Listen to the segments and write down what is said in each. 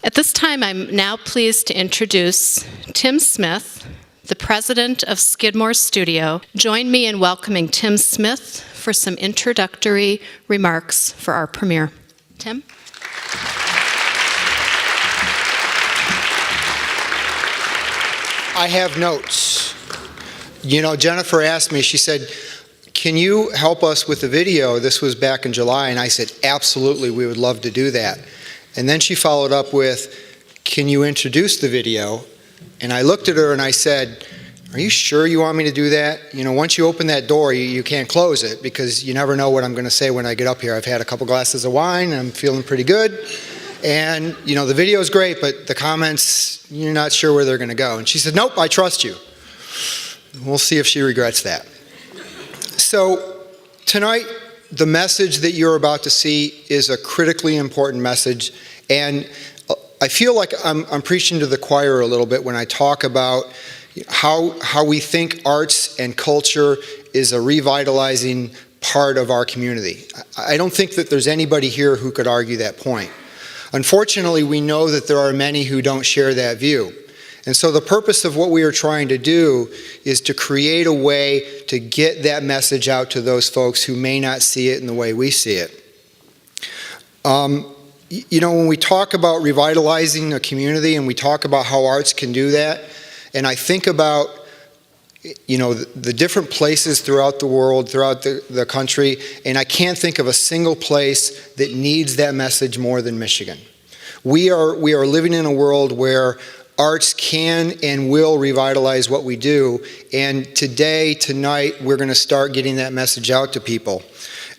At this time, I'm now pleased to introduce Tim Smith, the president of Skidmore Studio. Join me in welcoming Tim Smith for some introductory remarks for our premiere. Tim? I have notes. You know, Jennifer asked me, she said, can you help us with the video? This was back in July, and I said, absolutely, we would love to do that. And then she followed up with, can you introduce the video? And I looked at her and I said, are you sure you want me to do that? You know, once you open that door, you can't close it, because you never know what I'm going to say when I get up here. I've had a couple glasses of wine, and I'm feeling pretty good. And, you know, the video is great, but the comments, you're not sure where they're going to go. And she said, nope, I trust you. We'll see if she regrets that. So tonight, the message that you're about to see is a critically important message. And I feel like I'm preaching to the choir a little bit when I talk about how we think arts and culture is a revitalizing part of our community. I don't think that there's anybody here who could argue that point. Unfortunately, we know that there are many who don't share that view. And so the purpose of what we are trying to do is to create a way to get that message out to those folks who may not see it in the way we see it. You know, when we talk about revitalizing a community and we talk about how arts can do that, and I think about, you know, the different places throughout the world, throughout the country, and I can't think of a single place that needs that message more than Michigan. We are living in a world where arts can and will revitalize what we do, and today, tonight, we're going to start getting that message out to people.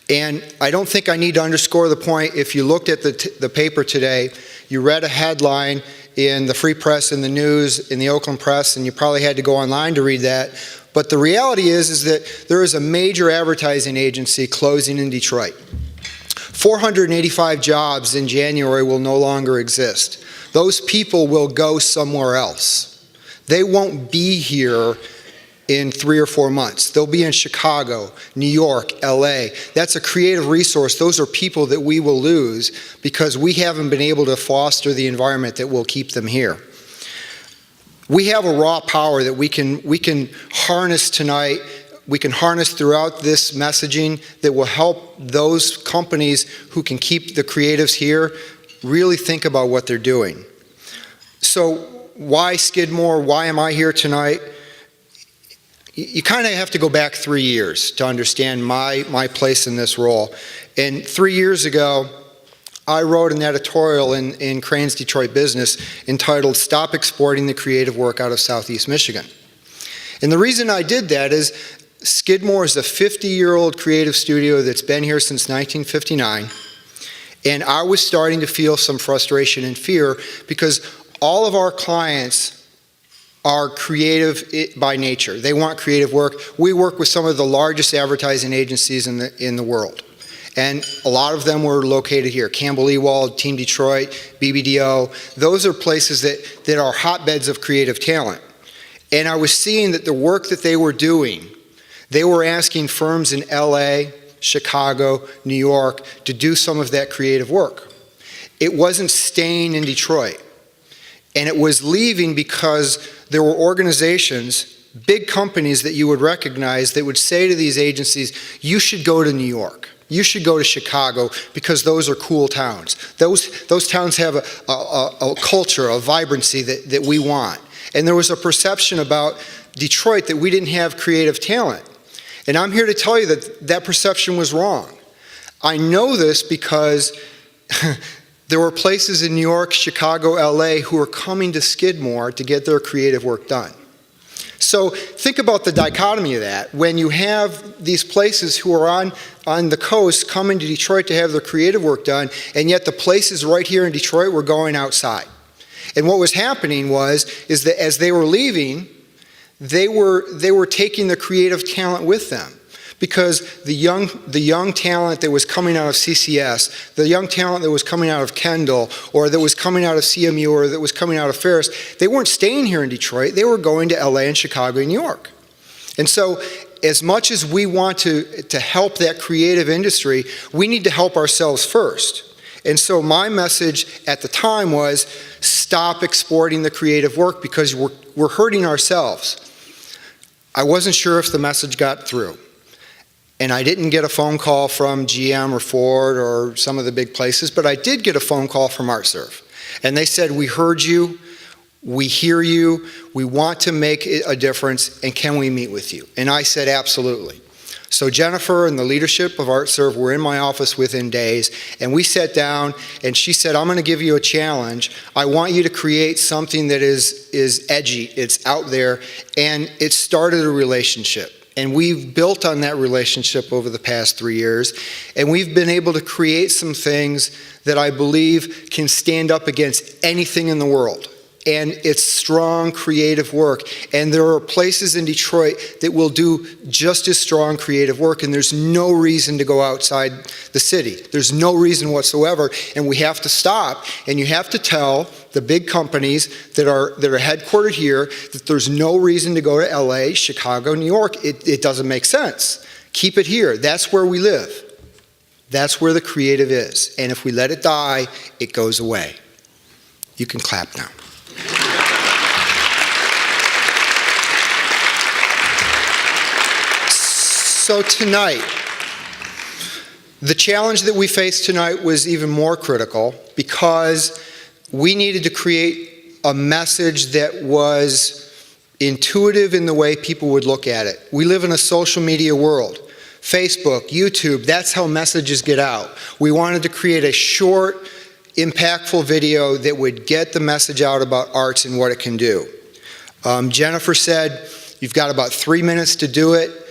And I don't think I need to underscore the point. If you looked at the paper today, you read a headline in the Free Press, in the News, in the Oakland Press, and you probably had to go online to read that. But the reality is that there is a major advertising agency closing in Detroit. 485 jobs in January will no longer exist. Those people will go somewhere else. They won't be here in 3 or 4 months. They'll be in Chicago, New York, LA. That's a creative resource. Those are people that we will lose because we haven't been able to foster the environment that will keep them here. We have a raw power that we can harness tonight. We can harness throughout this messaging that will help those companies who can keep the creatives here really think about what they're doing. So why Skidmore? Why am I here tonight? You kind of have to go back 3 years to understand my place in this role. And 3 years ago, I wrote an editorial in Crane's Detroit Business entitled "Stop Exporting the Creative Work Out of Southeast Michigan." And the reason I did that is Skidmore is a 50-year-old creative studio that's been here since 1959. And I was starting to feel some frustration and fear because all of our clients are creative by nature. They want creative work. We work with some of the largest advertising agencies in the world. And a lot of them were located here. Campbell Ewald, Team Detroit, BBDO. Those are places that are hotbeds of creative talent. And I was seeing that the work that they were doing, they were asking firms in LA, Chicago, New York to do some of that creative work. It wasn't staying in Detroit. And it was leaving because there were organizations, big companies that you would recognize that would say to these agencies, you should go to New York. You should go to Chicago because those are cool towns. Those towns have a culture, a vibrancy that we want. And there was a perception about Detroit that we didn't have creative talent. And I'm here to tell you that that perception was wrong. I know this because there were places in New York, Chicago, LA who were coming to Skidmore to get their creative work done. So think about the dichotomy of that. When you have these places who are on the coast coming to Detroit to have their creative work done, and yet the places right here in Detroit were going outside. And what was happening is that as they were leaving, they were taking the creative talent with them. Because the young talent that was coming out of CCS, the young talent that was coming out of Kendall, or that was coming out of CMU, or that was coming out of Ferris, they weren't staying here in Detroit. They were going to LA and Chicago and New York. And so as much as we want to help that creative industry, we need to help ourselves first. And so my message at the time was, stop exporting the creative work because we're hurting ourselves. I wasn't sure if the message got through. And I didn't get a phone call from GM or Ford or some of the big places, but I did get a phone call from ArtServe. And they said, we heard you, we hear you, we want to make a difference, and can we meet with you? And I said, absolutely. So Jennifer and the leadership of ArtServe were in my office within days, and we sat down, and she said, I'm going to give you a challenge. I want you to create something that is edgy, it's out there, and it started a relationship. And we've built on that relationship over the past 3 years, and we've been able to create some things that I believe can stand up against anything in the world. And it's strong, creative work. And there are places in Detroit that will do just as strong creative work, and there's no reason to go outside the city. There's no reason whatsoever, and we have to stop, and you have to tell the big companies that are headquartered here that there's no reason to go to LA, Chicago, New York. It doesn't make sense. Keep it here. That's where we live. That's where the creative is. And if we let it die, it goes away. You can clap now. So tonight, the challenge that we faced tonight was even more critical because we needed to create a message that was intuitive in the way people would look at it. We live in a social media world. Facebook, YouTube, that's how messages get out. We wanted to create a short, impactful video that would get the message out about arts and what it can do. Jennifer said, you've got about 3 minutes to do it.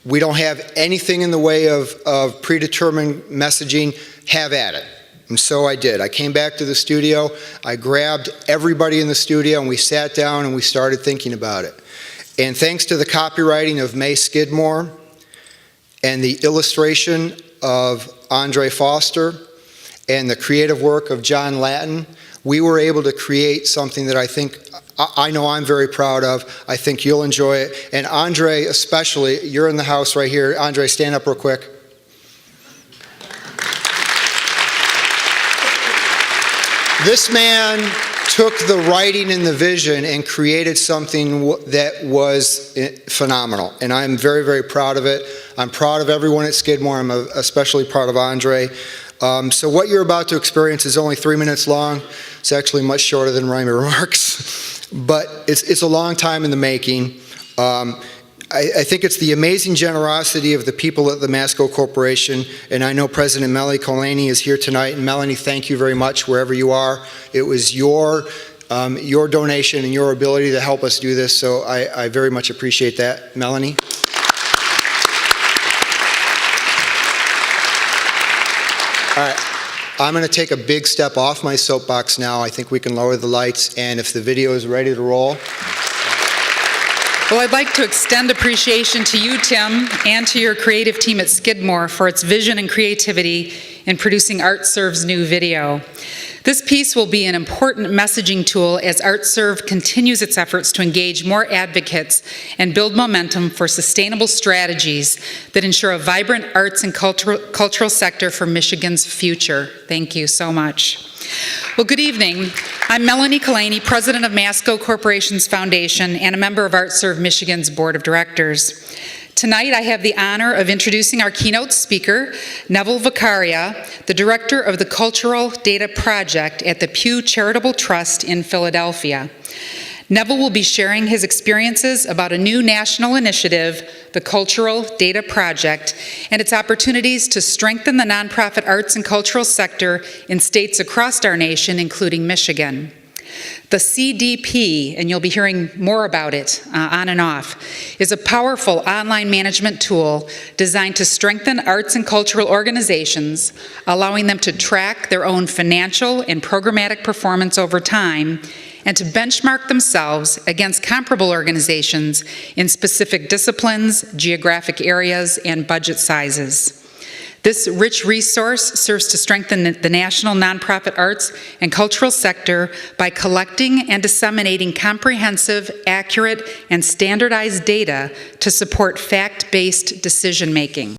We don't have anything in the way of predetermined messaging. Have at it. And so I did. I came back to the studio, I grabbed everybody in the studio, and we sat down and we started thinking about it. And thanks to the copywriting of May Skidmore and the illustration of Andre Foster and the creative work of John Latin, we were able to create something that I know I'm very proud of. I think you'll enjoy it. And Andre especially, you're in the house right here. Andre, stand up real quick. This man took the writing and the vision and created something that was phenomenal. And I'm very, very proud of it. I'm proud of everyone at Skidmore. I'm especially proud of Andre. So what you're about to experience is only 3 minutes long. It's actually much shorter than my remarks. But it's a long time in the making. I think it's the amazing generosity of the people at the Masco Corporation, and I know President Melanie Colany is here tonight. And Melanie, thank you very much wherever you are. It was your donation and your ability to help us do this, so I very much appreciate that. Melanie? All right. I'm going to take a big step off my soapbox now. I think we can lower the lights, and if the video is ready to roll. Well, I'd like to extend appreciation to you, Tim, and to your creative team at Skidmore for its vision and creativity in producing ArtServe's new video. This piece will be an important messaging tool as ArtServe continues its efforts to engage more advocates and build momentum for sustainable strategies that ensure a vibrant arts and cultural sector for Michigan's future. Thank you so much. Well, good evening. I'm Melanie Colany, president of Masco Corporation's Foundation and a member of ArtServe Michigan's Board of Directors. Tonight, I have the honor of introducing our keynote speaker, Neville Vicaria, the director of the Cultural Data Project at the Pew Charitable Trust in Philadelphia. Neville will be sharing his experiences about a new national initiative, the Cultural Data Project, and its opportunities to strengthen the nonprofit arts and cultural sector in states across our nation, including Michigan. The CDP, and you'll be hearing more about it on and off, is a powerful online management tool designed to strengthen arts and cultural organizations, allowing them to track their own financial and programmatic performance over time and to benchmark themselves against comparable organizations in specific disciplines, geographic areas, and budget sizes. This rich resource serves to strengthen the national nonprofit arts and cultural sector by collecting and disseminating comprehensive, accurate, and standardized data to support fact-based decision-making.